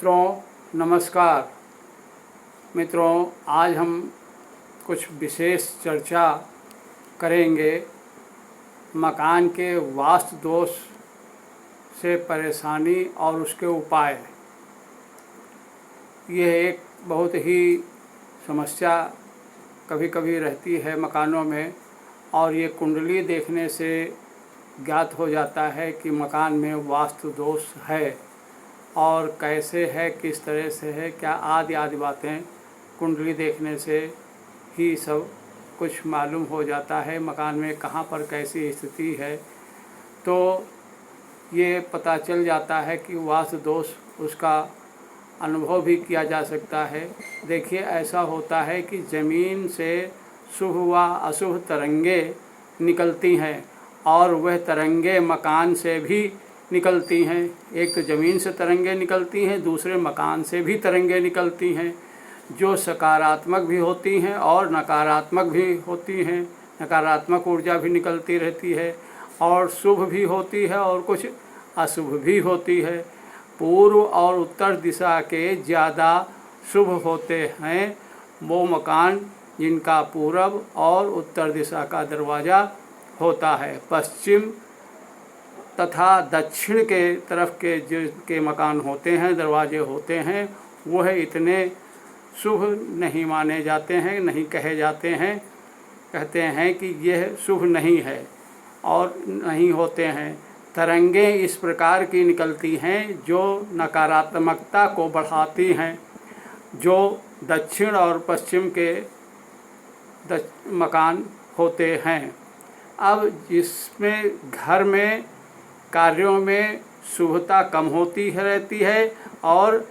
मित्रों नमस्कार। मित्रों, आज हम कुछ विशेष चर्चा करेंगे मकान के वास्तु दोष से परेशानी और उसके उपाय। यह एक बहुत ही समस्या कभी कभी रहती है मकानों में, और ये कुंडली देखने से ज्ञात हो जाता है कि मकान में वास्तु दोष है और कैसे है, किस तरह से है, क्या आदि आदि बातें कुंडली देखने से ही सब कुछ मालूम हो जाता है। मकान में कहाँ पर कैसी स्थिति है तो ये पता चल जाता है कि वास्तु दोष, उसका अनुभव भी किया जा सकता है। देखिए, ऐसा होता है कि ज़मीन से शुभ व अशुभ तरंगें निकलती हैं और वह तरंगें मकान से भी निकलती हैं। एक तो ज़मीन से तरंगें निकलती हैं, दूसरे मकान से भी तरंगें निकलती हैं, जो सकारात्मक भी होती हैं और नकारात्मक भी होती हैं। नकारात्मक ऊर्जा भी निकलती रहती है और शुभ भी होती है और कुछ अशुभ भी होती है। पूर्व और उत्तर दिशा के ज़्यादा शुभ होते हैं वो मकान जिनका पूर्व और उत्तर दिशा का दरवाज़ा होता है। पश्चिम तथा दक्षिण के तरफ के जिनके मकान होते हैं, दरवाजे होते हैं, वह इतने शुभ नहीं माने जाते हैं, नहीं कहे जाते हैं। कहते हैं कि यह शुभ नहीं है और नहीं होते हैं। तरंगें इस प्रकार की निकलती हैं जो नकारात्मकता को बढ़ाती हैं, जो दक्षिण और पश्चिम के मकान होते हैं। अब जिसमें घर में कार्यों में शुभता कम होती है रहती है, और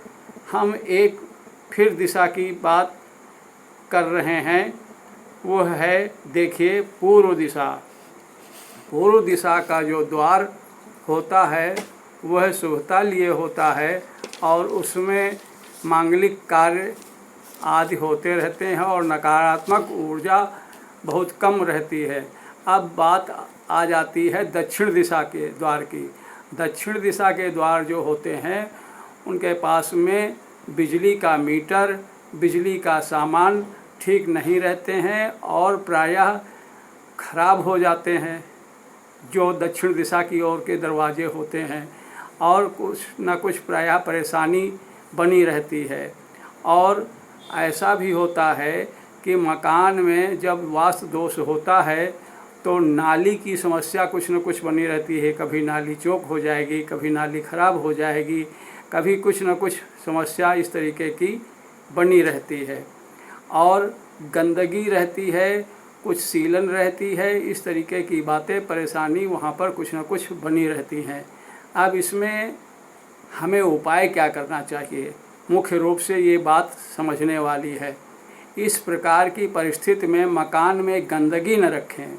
हम एक फिर दिशा की बात कर रहे हैं, वो है, देखिए, पूर्व दिशा। पूर्व दिशा का जो द्वार होता है वह शुभता लिए होता है और उसमें मांगलिक कार्य आदि होते रहते हैं और नकारात्मक ऊर्जा बहुत कम रहती है। अब बात आ जाती है दक्षिण दिशा के द्वार की। दक्षिण दिशा के द्वार जो होते हैं उनके पास में बिजली का मीटर, बिजली का सामान ठीक नहीं रहते हैं और प्रायः खराब हो जाते हैं जो दक्षिण दिशा की ओर के दरवाजे होते हैं, और कुछ न कुछ प्रायः परेशानी बनी रहती है। और ऐसा भी होता है कि मकान में जब वास्तु दोष होता है तो नाली की समस्या कुछ न कुछ बनी रहती है। कभी नाली चौक हो जाएगी, कभी नाली ख़राब हो जाएगी, कभी कुछ न कुछ समस्या इस तरीके की बनी रहती है। और गंदगी रहती है, कुछ सीलन रहती है, इस तरीके की बातें, परेशानी वहाँ पर कुछ न कुछ बनी रहती हैं। अब इसमें हमें उपाय क्या करना चाहिए? मुख्य रूप से ये बात समझने वाली है। इस प्रकार की परिस्थिति में मकान में गंदगी न रखें,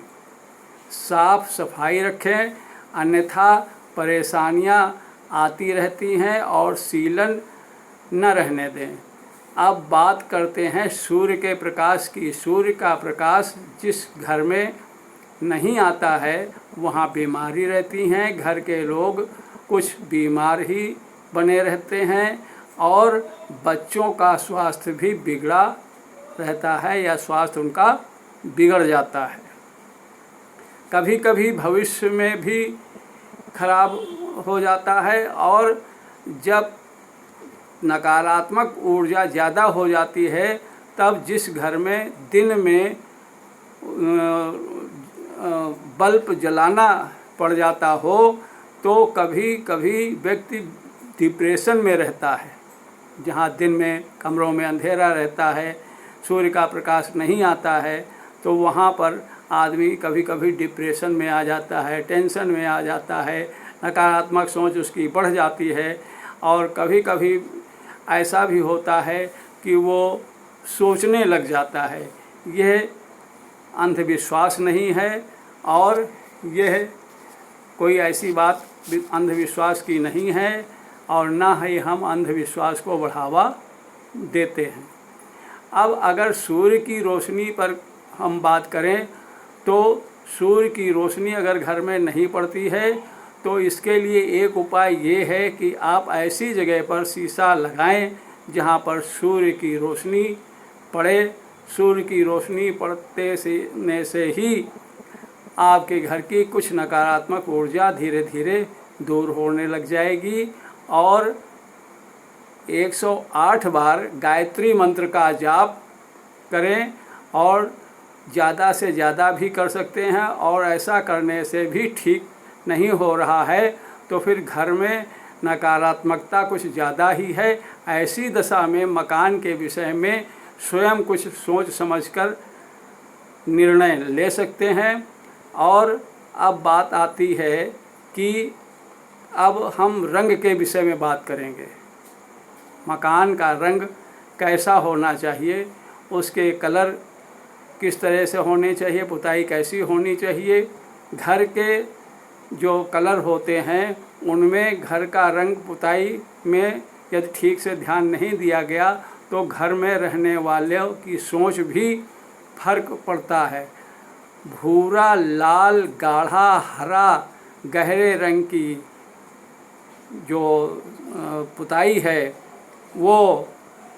साफ सफाई रखें, अन्यथा परेशानियां आती रहती हैं और सीलन न रहने दें। अब बात करते हैं सूर्य के प्रकाश की। सूर्य का प्रकाश जिस घर में नहीं आता है वहाँ बीमारी रहती हैं, घर के लोग कुछ बीमार ही बने रहते हैं और बच्चों का स्वास्थ्य भी बिगड़ा रहता है या स्वास्थ्य उनका बिगड़ जाता है। कभी कभी भविष्य में भी खराब हो जाता है, और जब नकारात्मक ऊर्जा ज़्यादा हो जाती है तब जिस घर में दिन में बल्ब जलाना पड़ जाता हो तो कभी कभी व्यक्ति डिप्रेशन में रहता है। जहाँ दिन में कमरों में अंधेरा रहता है, सूर्य का प्रकाश नहीं आता है, तो वहाँ पर आदमी कभी कभी डिप्रेशन में आ जाता है, टेंशन में आ जाता है, नकारात्मक सोच उसकी बढ़ जाती है। और कभी कभी ऐसा भी होता है कि वो सोचने लग जाता है। यह अंधविश्वास नहीं है और यह कोई ऐसी बात अंधविश्वास की नहीं है, और ना ही हम अंधविश्वास को बढ़ावा देते हैं। अब अगर सूर्य की रोशनी पर हम बात करें तो सूर्य की रोशनी अगर घर में नहीं पड़ती है तो इसके लिए एक उपाय ये है कि आप ऐसी जगह पर शीशा लगाएं जहाँ पर सूर्य की रोशनी पड़े। सूर्य की रोशनी पड़ते से ही आपके घर की कुछ नकारात्मक ऊर्जा धीरे धीरे दूर होने लग जाएगी। और 108 बार गायत्री मंत्र का जाप करें, और ज़्यादा से ज़्यादा भी कर सकते हैं। और ऐसा करने से भी ठीक नहीं हो रहा है तो फिर घर में नकारात्मकता कुछ ज़्यादा ही है। ऐसी दशा में मकान के विषय में स्वयं कुछ सोच समझकर निर्णय ले सकते हैं। और अब बात आती है कि अब हम रंग के विषय में बात करेंगे। मकान का रंग कैसा होना चाहिए, उसके कलर किस तरह से होने चाहिए, पुताई कैसी होनी चाहिए। घर के जो कलर होते हैं उनमें घर का रंग पुताई में यदि ठीक से ध्यान नहीं दिया गया तो घर में रहने वालों की सोच भी फर्क पड़ता है। भूरा, लाल, गाढ़ा, हरा, गहरे रंग की जो पुताई है वो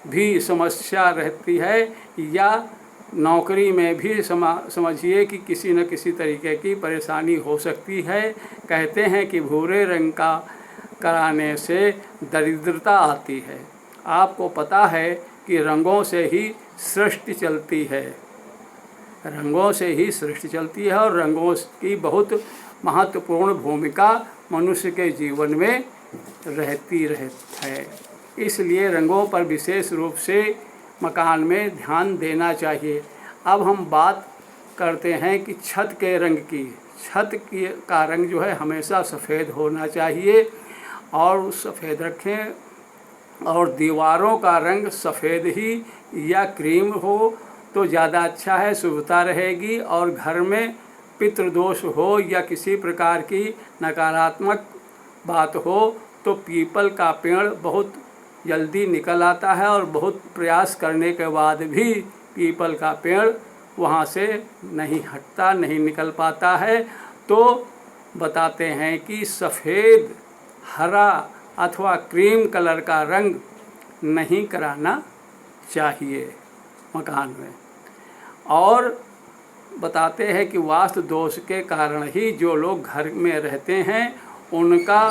भी समस्या रहती है। या नौकरी में भी समझिए कि किसी न किसी तरीके की परेशानी हो सकती है। कहते हैं कि भूरे रंग का कराने से दरिद्रता आती है। आपको पता है कि रंगों से ही सृष्टि चलती है, रंगों से ही सृष्टि चलती है और रंगों की बहुत महत्वपूर्ण भूमिका मनुष्य के जीवन में रहती है। इसलिए रंगों पर विशेष रूप से मकान में ध्यान देना चाहिए। अब हम बात करते हैं कि छत के रंग की। छत का रंग जो है हमेशा सफ़ेद होना चाहिए और सफ़ेद रखें। और दीवारों का रंग सफ़ेद ही या क्रीम हो तो ज़्यादा अच्छा है, शुभता रहेगी। और घर में पितृदोष हो या किसी प्रकार की नकारात्मक बात हो तो पीपल का पेड़ बहुत जल्दी निकल आता है और बहुत प्रयास करने के बाद भी पीपल का पेड़ वहाँ से नहीं हटता, नहीं निकल पाता है। तो बताते हैं कि सफ़ेद, हरा अथवा क्रीम कलर का रंग नहीं कराना चाहिए मकान में। और बताते हैं कि वास्तु दोष के कारण ही जो लोग घर में रहते हैं उनका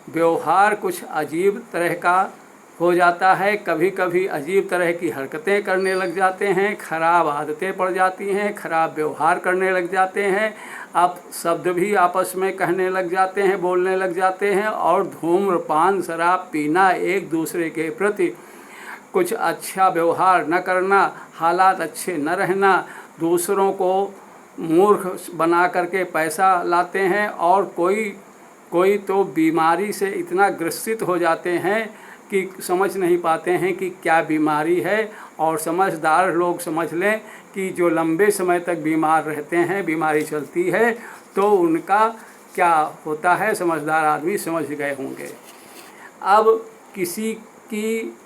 व्यवहार कुछ अजीब तरह का हो जाता है। कभी कभी अजीब तरह की हरकतें करने लग जाते हैं, खराब आदतें पड़ जाती हैं, खराब व्यवहार करने लग जाते हैं, आप शब्द भी आपस में कहने लग जाते हैं, बोलने लग जाते हैं। और धूम्रपान, शराब पीना, एक दूसरे के प्रति कुछ अच्छा व्यवहार न करना, हालात अच्छे न रहना, दूसरों को मूर्ख बना करके पैसा लाते हैं। और कोई तो बीमारी से इतना ग्रसित हो जाते हैं कि समझ नहीं पाते हैं कि क्या बीमारी है। और समझदार लोग समझ लें कि जो लंबे समय तक बीमार रहते हैं, बीमारी चलती है, तो उनका क्या होता है समझदार आदमी समझ गए होंगे। अब किसी की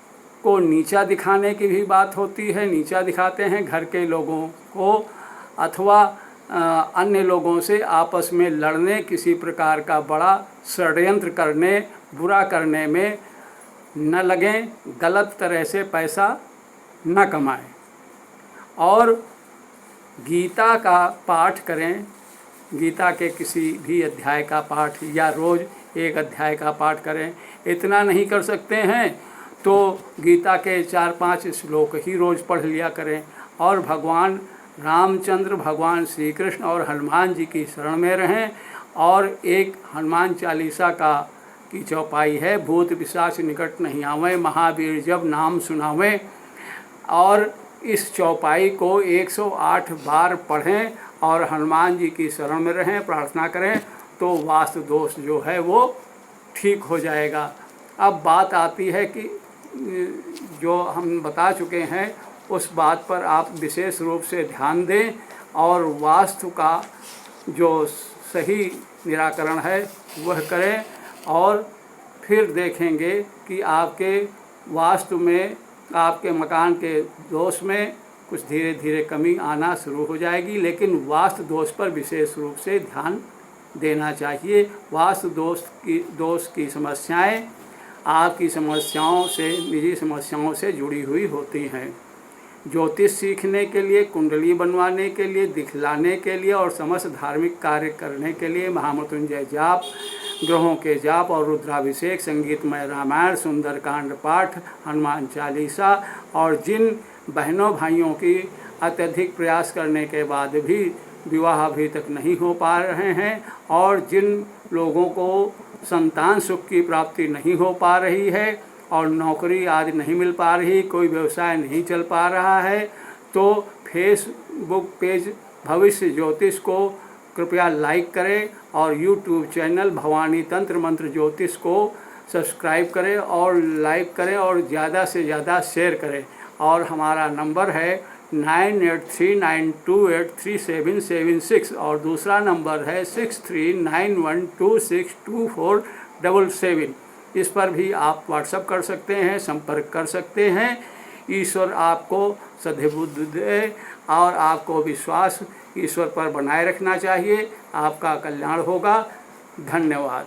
को नीचा दिखाने की भी बात होती है, नीचा दिखाते हैं घर के लोगों को, अथवा अन्य लोगों से आपस में लड़ने, किसी प्रकार का बड़ा षड्यंत्र करने, बुरा करने में न लगें, गलत तरह से पैसा न कमाएं। और गीता का पाठ करें, गीता के किसी भी अध्याय का पाठ या रोज़ एक अध्याय का पाठ करें। इतना नहीं कर सकते हैं तो गीता के 4-5 श्लोक ही रोज़ पढ़ लिया करें। और भगवान रामचंद्र, भगवान श्री कृष्ण और हनुमान जी की शरण में रहें। और एक हनुमान चालीसा की चौपाई है, भूत पिशाच निकट नहीं आवें, महावीर जब नाम सुनावें। और इस चौपाई को 108 बार पढ़ें और हनुमान जी की शरण में रहें, प्रार्थना करें, तो वास्तु दोष जो है वो ठीक हो जाएगा। अब बात आती है कि जो हम बता चुके हैं उस बात पर आप विशेष रूप से ध्यान दें और वास्तु का जो सही निराकरण है वह करें। और फिर देखेंगे कि आपके वास्तु में, आपके मकान के दोष में कुछ धीरे धीरे कमी आना शुरू हो जाएगी। लेकिन वास्तु दोष पर विशेष रूप से ध्यान देना चाहिए। वास्तु दोष की समस्याएं आपकी समस्याओं से, निजी समस्याओं से जुड़ी हुई होती हैं। ज्योतिष सीखने के लिए, कुंडली बनवाने के लिए, दिखलाने के लिए और समस्त धार्मिक कार्य करने के लिए महामृत्युंजय जाप, ग्रहों के जाप और रुद्राभिषेक, संगीतमय रामायण, सुंदरकांड पाठ, हनुमान चालीसा और जिन बहनों भाइयों की अत्यधिक प्रयास करने के बाद भी विवाह अभी तक नहीं हो पा रहे हैं और जिन लोगों को संतान सुख की प्राप्ति नहीं हो पा रही है और नौकरी आदि नहीं मिल पा रही, कोई व्यवसाय नहीं चल पा रहा है, तो फेसबुक पेज भविष्य ज्योतिष को कृपया लाइक करें और यूट्यूब चैनल भवानी तंत्र मंत्र ज्योतिष को सब्सक्राइब करें और लाइक करें और ज़्यादा से ज़्यादा शेयर करें। और हमारा नंबर है 9839283776 और दूसरा नंबर है 6391262477। इस पर भी आप व्हाट्सएप कर सकते हैं, संपर्क कर सकते हैं। ईश्वर आपको सद्बुद्धि दे और आपको विश्वास ईश्वर पर बनाए रखना चाहिए। आपका कल्याण होगा। धन्यवाद।